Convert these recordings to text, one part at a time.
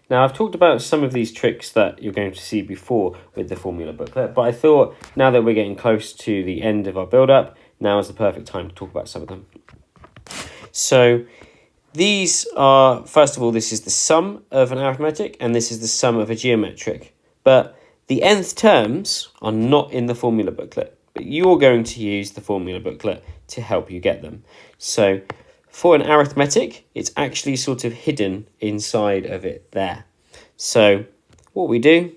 Now, I've talked about some of these tricks that you're going to see before with the formula booklet, but I thought now that we're getting close to the end of our build-up, now is the perfect time to talk about some of them. So these are, first of all, this is the sum of an arithmetic, and this is the sum of a geometric. But the nth terms are not in the formula booklet, but you're going to use the formula booklet to help you get them. So for an arithmetic, it's actually sort of hidden inside of it there. So what we do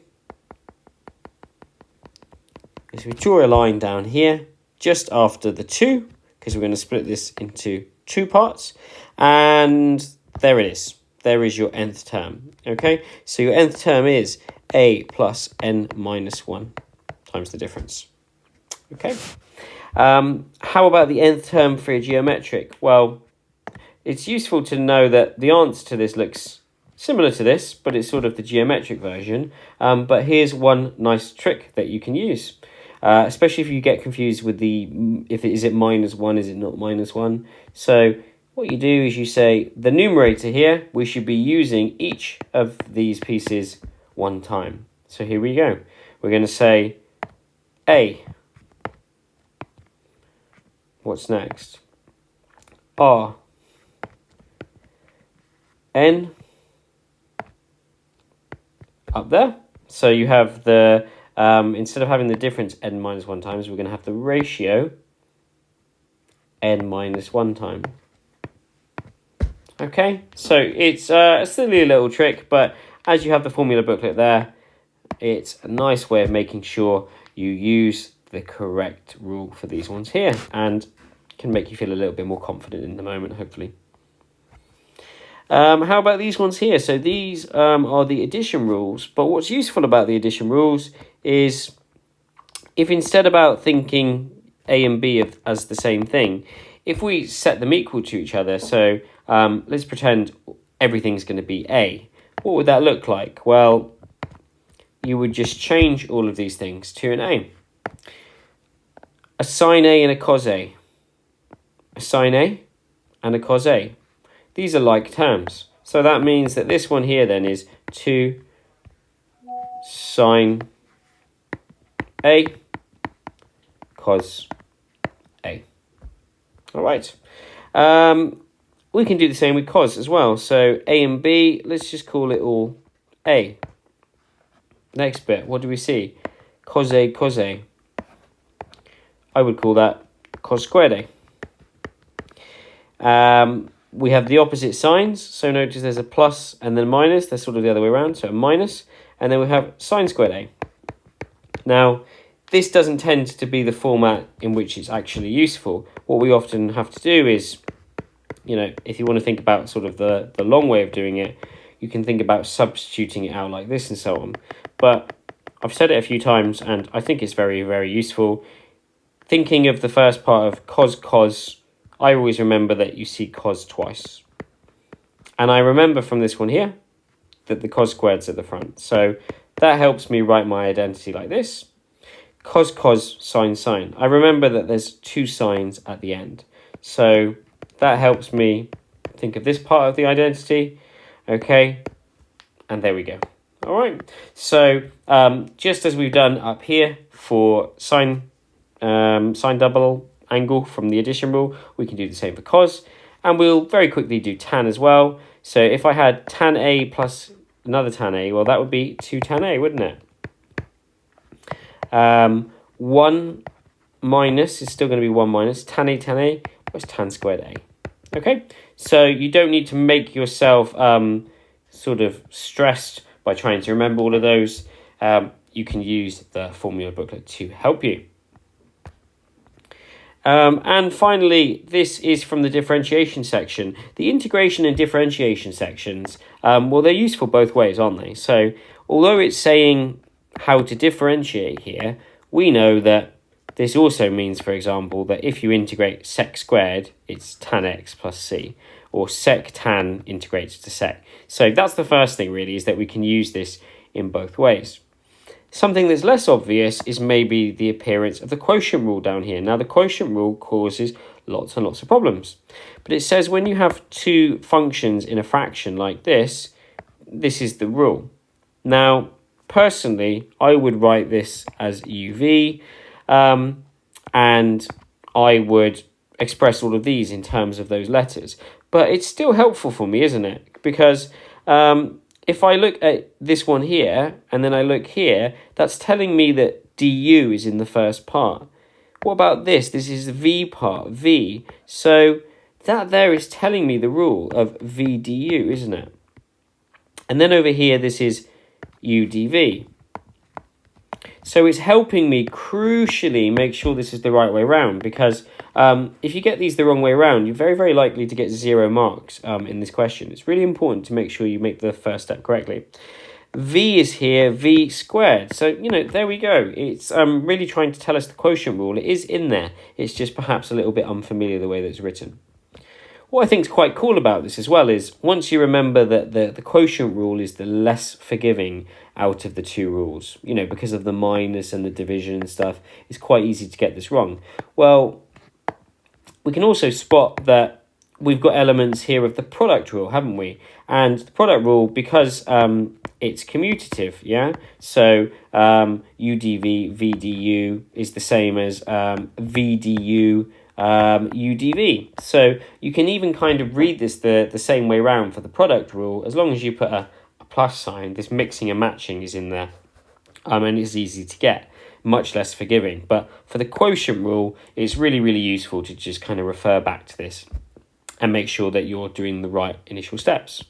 is we draw a line down here just after the 2, because we're going to split this into 2 parts. And there it is. There is your nth term. Okay, so your nth term is a plus n minus 1 times the difference. Okay, how about the nth term for a geometric? Well, it's useful to know that the answer to this looks similar to this, but it's sort of the geometric version. But here's one nice trick that you can use, especially if you get confused with is it minus 1, is it not minus 1? So what you do is you say the numerator here, we should be using each of these pieces 1 time. So here we go. We're going to say A. What's next? R. N up there. So you have the, instead of having the difference n minus 1 times, we're going to have the ratio n minus 1 time. Okay, so it's a silly little trick, but as you have the formula booklet there, it's a nice way of making sure you use the correct rule for these ones here, and can make you feel a little bit more confident in the moment, hopefully. How about these ones here? So these are the addition rules, but what's useful about the addition rules is if instead about thinking A and B as the same thing, if we set them equal to each other, so let's pretend everything's going to be A, what would that look like? Well, you would just change all of these things to an A. A sine A and a cos A. A sine A and a cos A. These are like terms. So that means that this one here then is 2 sine A cos A. All right. We can do the same with cos as well. So A and B, let's just call it all A. Next bit, what do we see? Cos A, cos A. I would call that cos squared A. We have the opposite signs, so notice there's a plus and then minus. They're sort of the other way around, so a minus. And then we have sine squared A. Now, this doesn't tend to be the format in which it's actually useful. What we often have to do is, you know, if you want to think about sort of the long way of doing it, you can think about substituting it out like this and so on. But I've said it a few times, and I think it's very, very useful. Thinking of the first part of cos, I always remember that you see cos twice. And I remember from this one here that the cos squared's at the front. So that helps me write my identity like this. Cos, sine. I remember that there's 2 sines at the end. So that helps me think of this part of the identity. Okay, and there we go. All right, so just as we've done up here for sine double angle from the addition rule, we can do the same for cos, and we'll very quickly do tan as well. So if I had tan A plus another tan A, well, that would be 2 tan A, wouldn't it? 1 minus is still going to be 1 minus tan A, what's tan squared A? Okay, so you don't need to make yourself sort of stressed by trying to remember all of those. You can use the formula booklet to help you. And finally, this is from the differentiation section. The integration and differentiation sections, well, they're useful both ways, aren't they? So although it's saying how to differentiate here, we know that this also means, for example, that if you integrate sec squared, it's tan x plus c, or sec tan integrates to sec. So that's the first thing, really, is that we can use this in both ways. Something that's less obvious is maybe the appearance of the quotient rule down here. Now, the quotient rule causes lots and lots of problems. But it says when you have 2 functions in a fraction like this, this is the rule. Now, personally, I would write this as UV, and I would express all of these in terms of those letters. But it's still helpful for me, isn't it? Because if I look at this one here, and then I look here, that's telling me that du is in the first part. What about this? This is the V part, V. So that there is telling me the rule of V du, isn't it? And then over here, this is u dv. So it's helping me crucially make sure this is the right way around, because if you get these the wrong way around, you're very, very likely to get 0 marks in this question. It's really important to make sure you make the first step correctly. V is here, V squared. So, there we go. It's really trying to tell us the quotient rule. It is in there. It's just perhaps a little bit unfamiliar the way that it's written. What I think is quite cool about this as well is once you remember that the quotient rule is the less forgiving out of the two rules, because of the minus and the division and stuff, it's quite easy to get this wrong. Well, we can also spot that we've got elements here of the product rule, haven't we? And the product rule, because it's commutative, yeah? So UDV, VDU is the same as VDU, UDV. So you can even kind of read this the same way around for the product rule, as long as you put a plus sign. This mixing and matching is in there, and it's easy to get, much less forgiving. But for the quotient rule, it's really, really useful to just kind of refer back to this and make sure that you're doing the right initial steps.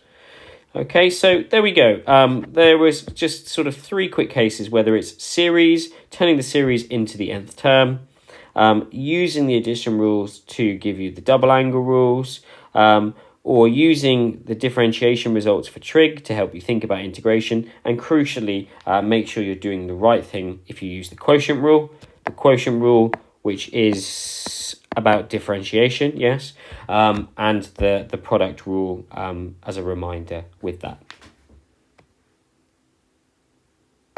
Okay, so there we go. There was just sort of 3 quick cases, whether it's series, turning the series into the nth term, using the addition rules to give you the double angle rules, or using the differentiation results for trig to help you think about integration, and crucially, make sure you're doing the right thing if you use the quotient rule. The quotient rule, which is about differentiation, yes, and the product rule as a reminder with that.